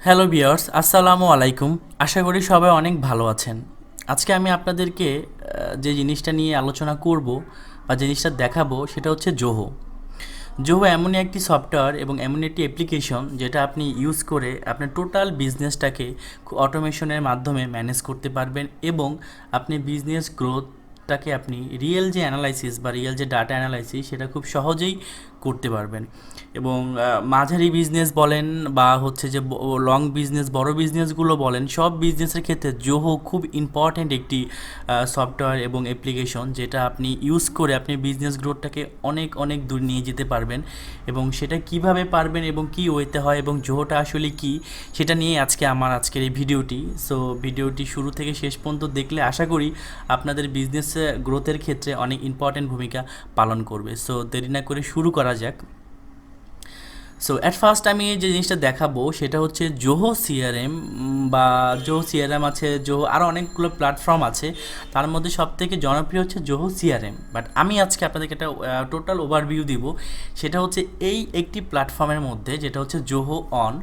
Hello viewers, আসসালামু আলাইকুম। আশা করি সবাই অনেক ভালো আছেন। আজকে আমি আপনাদেরকে যে জিনিসটা নিয়ে আলোচনা করব বা জিনিসটা দেখাবো সেটা হচ্ছে জোহো। জোহো এমনই একটি সফটওয়্যার এবং এমন একটি অ্যাপ্লিকেশন যেটা আপনি ইউজ করে আপনার টোটাল বিজনেসটাকে অটোমেশনের মাধ্যমে ম্যানেজ করতে পারবেন এবং আপনি বিজনেস গ্রোথটাকে আপনি রিয়েল যে অ্যানালাইসিস বা রিয়েল যে ডাটা অ্যানালাইসিস সেটা খুব সহজেই করতে পারবেন। এবং মাঝারি বিজনেস বলেন বা হচ্ছে যে লং বিজনেস, বড় বিজনেসগুলো বলেন, সব বিজনেসের ক্ষেত্রে জোহো খুব ইম্পর্ট্যান্ট একটি সফটওয়্যার এবং অ্যাপ্লিকেশন যেটা আপনি ইউজ করে আপনি বিজনেস গ্রোথটাকে অনেক অনেক দূর নিয়ে যেতে পারবেন। এবং সেটা কিভাবে পারবেন এবং কী ওয়েতে হয় এবং জোহোটা আসলে কি সেটা নিয়ে আজকের এই ভিডিওটি। সো ভিডিওটি শুরু থেকে শেষ পর্যন্ত দেখলে আশা করি আপনাদের বিজনেস গ্রোথের ক্ষেত্রে অনেক ইম্পর্ট্যান্ট ভূমিকা পালন করবে। সো দেরি না করে শুরু করা যাক। সো অ্যাট ফার্স্ট আমি যে জিনিসটা দেখাবো সেটা হচ্ছে জোহো সিআরএম বা জোহো সিআরএম আছে, জোহো আরও অনেকগুলো প্ল্যাটফর্ম আছে, তার মধ্যে সবথেকে জনপ্রিয় হচ্ছে জোহো সিআরএম। বাট আমি আজকে আপনাদেরকে একটা টোটাল ওভারভিউ দিব। সেটা হচ্ছে এই একটি প্ল্যাটফর্মের মধ্যে, যেটা হচ্ছে জোহো অন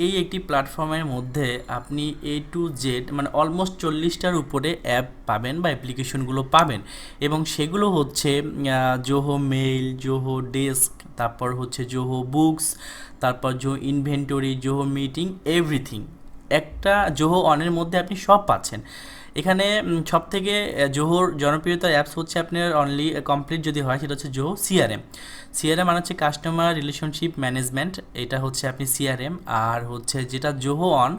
এই একটি প্ল্যাটফর্মের মধ্যে আপনি A to Z মানে অলমোস্ট 40টার উপরে অ্যাপ পাবেন বা অ্যাপ্লিকেশনগুলো পাবেন। এবং সেগুলো হচ্ছে জোহো মেইল, জোহো ডেস্ক, তারপর হচ্ছে জোহো বুকস, তারপর Zoho inventory, Zoho meeting, everything একটা জোহো অনের মধ্যে আপনি সব পাচ্ছেন। এখানে সবথেকে জোহোর জনপ্রিয়তার অ্যাপস হচ্ছে আপনার অনলি কমপ্লিট যদি হয় সেটা হচ্ছে জোহো সিআরএম। সিআরএম মানে হচ্ছে কাস্টমার রিলেশনশিপ ম্যানেজমেন্ট, এটা হচ্ছে আপনি সিআরএম। আর হচ্ছে যেটা জোহো অন,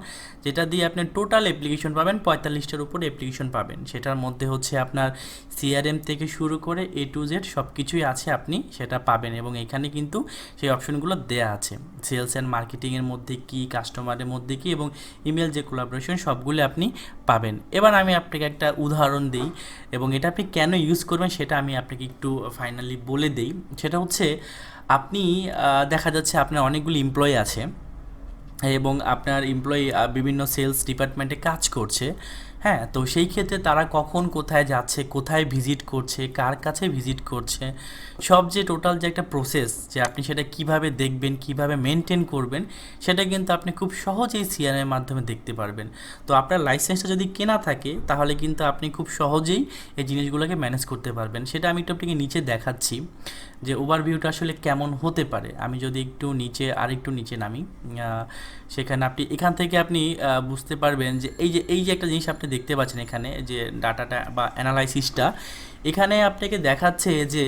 যেটা দিয়ে আপনি টোটাল অ্যাপ্লিকেশন পাবেন, 45টার উপরে অ্যাপ্লিকেশন পাবেন। সেটার মধ্যে হচ্ছে আপনার সিআরএম থেকে শুরু করে A to Z সব কিছুই আছে, আপনি সেটা পাবেন। এবং এখানে কিন্তু সেই অপশনগুলো দেয়া আছে, সেলস অ্যান্ড মার্কেটিংয়ের মধ্যে কি, কাস্টমারের মধ্যে কি, এবং ইমেল যে কোলাবোরেশন সবগুলো আপনি পাবেন। এবার আমি আপনাকে একটা উদাহরণ দিই এবং এটা আপনি কেন ইউজ করবেন সেটা আমি আপনাকে একটু ফাইনালি বলে দিই। সেটা হচ্ছে আপনি দেখা যাচ্ছে আপনার অনেকগুলি এমপ্লয়ি আছে এবং আপনার এমপ্লয়ি বিভিন্ন সেলস ডিপার্টমেন্টে কাজ করছে। হ্যাঁ, তো সেই ক্ষেত্রে তারা কখন কোথায় যাচ্ছে, কোথায় ভিজিট করছে, কার কাছে ভিজিট করছে, সব যে টোটাল যে একটা প্রসেস, যে আপনি সেটা কিভাবে দেখবেন, কিভাবে মেনটেন করবেন, সেটা কিন্তু আপনি খুব সহজেই সিআরএম এর মাধ্যমে দেখতে পারবেন। তো আপনার লাইসেন্সটা যদি কেনা থাকে তাহলে কিন্তু আপনি খুব সহজেই এই জিনিসগুলোকে ম্যানেজ করতে পারবেন। সেটা আমি একটু আপনাকে নিচে দেখাচ্ছি যে ওভারভিউটা আসলে কেমন হতে পারে। আমি যদি একটু নিচে আরেকটু নিচে নামি, সেখানে আপনি এখান থেকে আপনি বুঝতে পারবেন যে এই যে একটা জিনিস আপনি দেখতে পাচ্ছেন এখানে, যে ডাটাটা বা অ্যানালাইসিসটা এখানে আপনাকে দেখাচ্ছে যে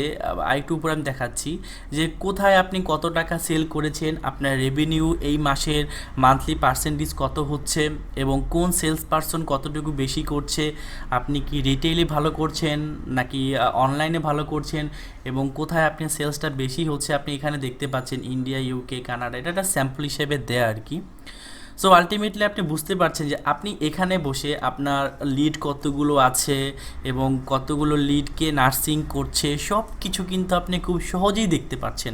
আরেকটু উপরে আমি দেখাচ্ছি যে কোথায় আপনি কত টাকা সেল করেছেন, আপনার রেভিনিউ এই মাসের মান্থলি পার্সেন্টেজ কত হচ্ছে, এবং কোন সেলস পারসন কতটুকু বেশি করছে, আপনি কি রিটেইলে ভালো করছেন নাকি অনলাইনে ভালো করছেন, এবং কোথায় আপনি সেলসটা বেশি হচ্ছে আপনি এখানে দেখতে পাচ্ছেন, ইন্ডিয়া, ইউকে, কানাডা। এটা একটা স্যাম্পল হিসেবে দেয়া আর কি। সো আলটিমেটলি আপনি বুঝতে পারছেন যে আপনি এখানে বসে আপনার লিড কতগুলো আছে এবং কতগুলো লিডকে নার্সিং করছে, সব কিছু কিন্তু আপনি খুব সহজেই দেখতে পাচ্ছেন।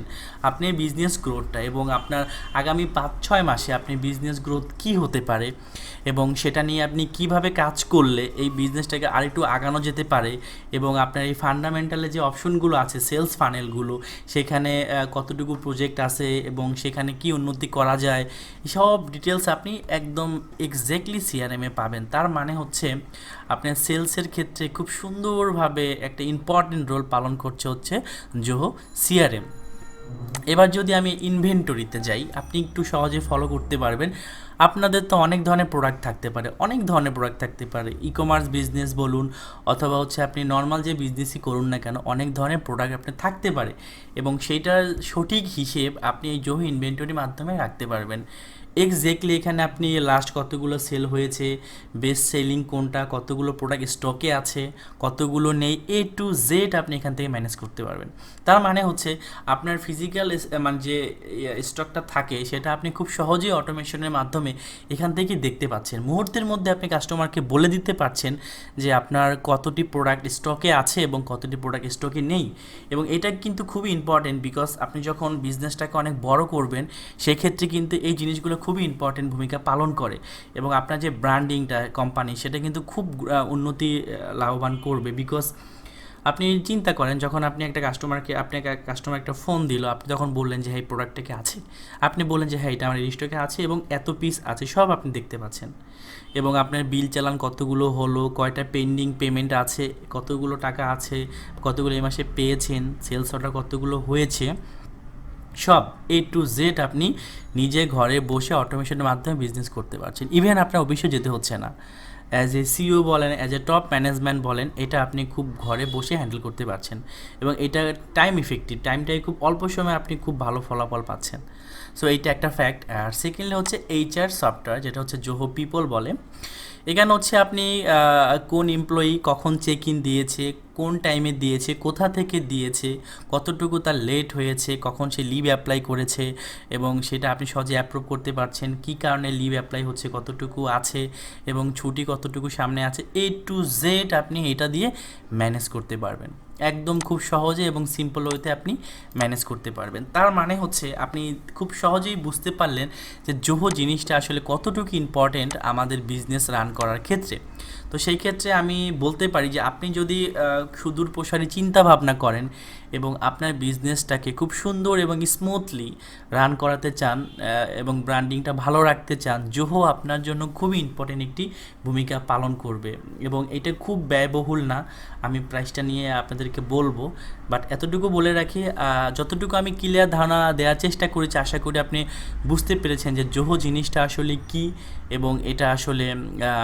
আপনি বিজনেস গ্রোথটা এবং আপনার আগামী 5-6 মাসে আপনি বিজনেস গ্রোথ কী হতে পারে এবং সেটা নিয়ে আপনি কিভাবে কাজ করলে এই বিজনেসটাকে আরেকটু আগানো যেতে পারে, এবং আপনার এই ফান্ডামেন্টালে যে অপশনগুলো আছে, সেলস ফানেলগুলো, সেখানে কতটুকু প্রজেক্ট আছে এবং সেখানে কি উন্নতি করা যায়, সব ডিটেলস আপনি একদম এক্স্যাক্টলি সিআরএমে পাবেন। তার মানে হচ্ছে আপনার সেলসের ক্ষেত্রে খুব সুন্দরভাবে একটা ইম্পর্টেন্ট রোল পালন হচ্ছে জোহো সিআরএম। এবার যদি আমি ইনভেন্টরিতে যাই, আপনি একটু সহজে ফলো করতে পারবেন। আপনাদের তো অনেক ধরনের প্রোডাক্ট থাকতে পারে, ই কমার্স বিজনেস বলুন অথবা হচ্ছে আপনি নর্মাল যে বিজনেসই করুন না কেন, অনেক ধরনের প্রোডাক্ট আপনার থাকতে পারে এবং সেইটার সঠিক হিসেব আপনি এই জোহো ইনভেন্টরির মাধ্যমে রাখতে পারবেন। এক্স্যাক্টলি এখানে আপনি লাস্ট কতগুলো সেল হয়েছে, বেস্ট সেলিং কোনটা, কতগুলো প্রোডাক্ট স্টকে আছে, কতগুলো নেই, A to Z আপনি এখান থেকে ম্যানেজ করতে পারবেন। তার মানে হচ্ছে আপনার ফিজিক্যাল মানে যে স্টকটা থাকে সেটা আপনি খুব সহজেই অটোমেশনের মাধ্যমে এখান থেকে দেখতে পাচ্ছেন। মুহূর্তের মধ্যে আপনি কাস্টমারকে বলে দিতে পারছেন যে আপনার কতটি প্রোডাক্ট স্টকে আছে এবং কতটি প্রোডাক্ট স্টকে নেই। এবং এটা কিন্তু খুবই ইম্পর্টেন্ট, বিকজ আপনি যখন বিজনেসটাকে অনেক বড় করবেন সেক্ষেত্রে কিন্তু এই জিনিসগুলো খুবই ইম্পর্টেন্ট ভূমিকা পালন করে এবং আপনার যে ব্র্যান্ডিংটা কোম্পানি সেটা কিন্তু খুব উন্নতি লাভবান করবে। বিকজ আপনি চিন্তা করেন যখন আপনি একটা কাস্টমারকে আপনাকে কাস্টমার একটা ফোন দিল, আপনি যখন বললেন যে হ্যাঁ এই প্রোডাক্টটা কি আছে, আপনি বললেন যে হ্যাঁ এটা আমার স্টকে আছে এবং এত পিস আছে, সব আপনি দেখতে পাচ্ছেন এবং আপনার বিল চালান কতগুলো হলো, কয়টা পেন্ডিং পেমেন্ট আছে, কতগুলো টাকা আছে, কতগুলো এই মাসে পেয়েছেন, সেলস অর্ডার কতগুলো হয়েছে, সব A to Z আপনি নিজে ঘরে বসে অটোমেশনের মাধ্যমে বিজনেস করতে পারছেন। ইভেন আপনার অফিসে যেতে হচ্ছে না। অ্যাজ এ সিইও বলেন, অ্যাজ এ টপ ম্যানেজমেন্ট বলেন, এটা আপনি খুব ঘরে বসে হ্যান্ডেল করতে পারছেন এবং এটা টাইম ইফেক্টিভ, টাইমটাই খুব অল্প সময়ে আপনি খুব ভালো ফলাফল পাচ্ছেন। সো এইটা একটা ফ্যাক্ট। আর সেকেন্ডলি হচ্ছে HR সফটওয়্যার, যেটা হচ্ছে জোহো পিপল বলে। এখানে হচ্ছে আপনি কোন এমপ্লয়ি কখন চেক ইন দিয়েছে, কোন টাইমে দিয়েছে, কোথা থেকে দিয়েছে, কতটুকু তার লেট হয়েছে, কখন সে লিভ অ্যাপ্লাই করেছে এবং সেটা আপনি সহজে অ্যাপ্রুভ করতে পারছেন, কী কারণে লিভ অ্যাপ্লাই হচ্ছে, কতটুকু আছে এবং ছুটি কতটুকু সামনে আছে, A to Z আপনি এটা দিয়ে ম্যানেজ করতে পারবেন একদম খুব সহজে এবং সিম্পল ওয়েতে আপনি ম্যানেজ করতে পারবেন। তার মানে হচ্ছে আপনি খুব সহজেই বুঝতে পারলেন যে জোহো জিনিসটা আসলে কতটুকু ইম্পর্টেন্ট আমাদের বিজনেস রান করার ক্ষেত্রে। তো সেই ক্ষেত্রে আমি বলতে পারি যে আপনি যদি সুদূর প্রসারী চিন্তা ভাবনা করেন এবং আপনার বিজনেসটাকে খুব সুন্দর এবং স্মুথলি রান করাতে চান এবং ব্র্যান্ডিংটা ভালো রাখতে চান, জোহো আপনার জন্য খুবই ইম্পর্টেন্ট একটি ভূমিকা পালন করবে এবং এটা খুব ব্যয়বহুল না। আমি প্রাইসটা নিয়ে আপনাদেরকে বলবো, বাট এতটুকু বলে রাখি, যতটুকু আমি ক্লিয়ার ধারণা দেওয়ার চেষ্টা করেছি, আশা করি আপনি বুঝতে পেরেছেন যে জোহো জিনিসটা আসলে কি এবং এটা আসলে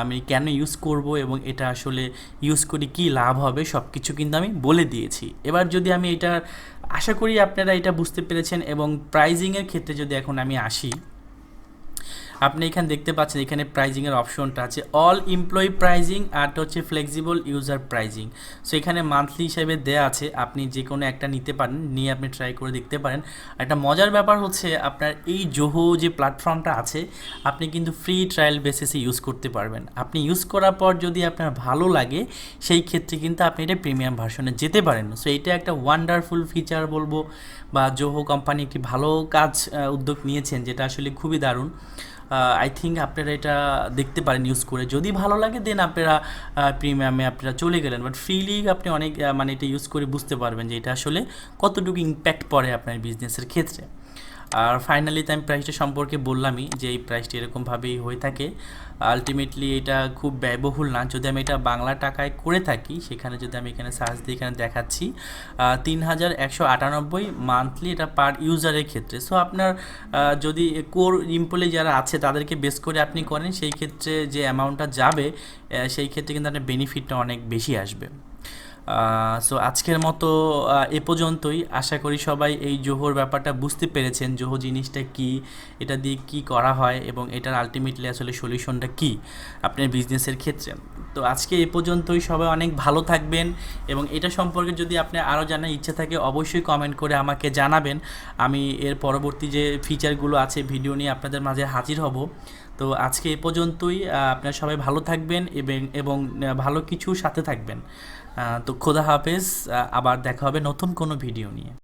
আমি কেন ইউজ করব এবং এটা আসলে ইউজ করি কী লাভ হবে, সব কিছু কিন্তু আমি বলে দিয়েছি। এবার যদি আমি এটা, আশা করি আপনারা এটা বুঝতে পেরেছেন। এবং প্রাইজিংয়ের ক্ষেত্রে যদি এখন আমি আসি, আপনি এখানে দেখতে পাচ্ছেন এখানে প্রাইজিংয়ের অপশনটা আছে অল এমপ্লয়ি প্রাইজিং আর হচ্ছে ফ্লেক্সিবল ইউজার প্রাইজিং। সো এখানে মান্থলি হিসেবে দেওয়া আছে, আপনি যে কোনো একটা নিতে পারেন, নিয়ে আপনি ট্রাই করে দেখতে পারেন। একটা মজার ব্যাপার হচ্ছে আপনার এই জোহো যে প্ল্যাটফর্মটা আছে, আপনি কিন্তু ফ্রি ট্রায়াল বেসিসে ইউজ করতে পারবেন। আপনি ইউজ করার পর যদি আপনার ভালো লাগে, সেই ক্ষেত্রে কিন্তু আপনি এটা প্রিমিয়াম ভার্সনে যেতে পারেন। সো এটা একটা ওয়ান্ডারফুল ফিচার বলবো, বা জোহো কোম্পানি একটি ভালো কাজ উদ্যোগ নিয়েছেন, যেটা আসলে খুবই দারুণ। আই থিঙ্ক আপনারা এটা দেখতে পারেন ইউজ করে, যদি ভালো লাগে দেন আপনারা প্রিমিয়ামে আপনারা চলে গেলেন, বাট ফ্রিলি আপনি অনেক মানে এটা ইউজ করে বুঝতে পারবেন যে এটা আসলে কতটুকু ইম্প্যাক্ট পড়ে আপনার বিজনেসের ক্ষেত্রে। আর ফাইনালি তো আমি প্রাইসটা সম্পর্কে বললামই যে এই প্রাইসটি এরকমভাবেই হয়ে থাকে। আলটিমেটলি এটা খুব ব্যয়বহুল না। যদি আমি এটা বাংলা টাকায় করে থাকি, সেখানে যদি আমি এখানে সার্চ দিয়ে এখানে দেখাচ্ছি 3198 মান্থলি, এটা পার ইউজারের ক্ষেত্রে। সো আপনার যদি কোর এমপ্লয়ি যারা আছে তাদেরকে বেস করে আপনি করেন, সেই ক্ষেত্রে যে অ্যামাউন্টটা যাবে সেই ক্ষেত্রে কিন্তু আপনার বেনিফিটটা অনেক বেশি আসবে। সো আজকের মতো এ পর্যন্তই। আশা করি সবাই এই জোহোর ব্যাপারটা বুঝতে পেরেছেন, জোহো জিনিসটা কি, এটা দিয়ে কি করা হয় এবং এটার আলটিমেটলি আসলে সলিউশনটা কি আপনার বিজনেসের ক্ষেত্রে। তো আজকে এ পর্যন্তই, সবাই অনেক ভালো থাকবেন এবং এটা সম্পর্কে যদি আপনার আরও জানার ইচ্ছা থাকে অবশ্যই কমেন্ট করে আমাকে জানাবেন। আমি এর পরবর্তী যে ফিচারগুলো আছে ভিডিও নিয়ে আপনাদের মাঝে হাজির হব। তো আজকে এ পর্যন্তই, আপনারা সবাই ভালো থাকবেন এবং ভালো কিছু সাথে থাকবেন। তো খোদা হাফেজ, আবার দেখা হবে নতুন কোনো ভিডিও নিয়ে।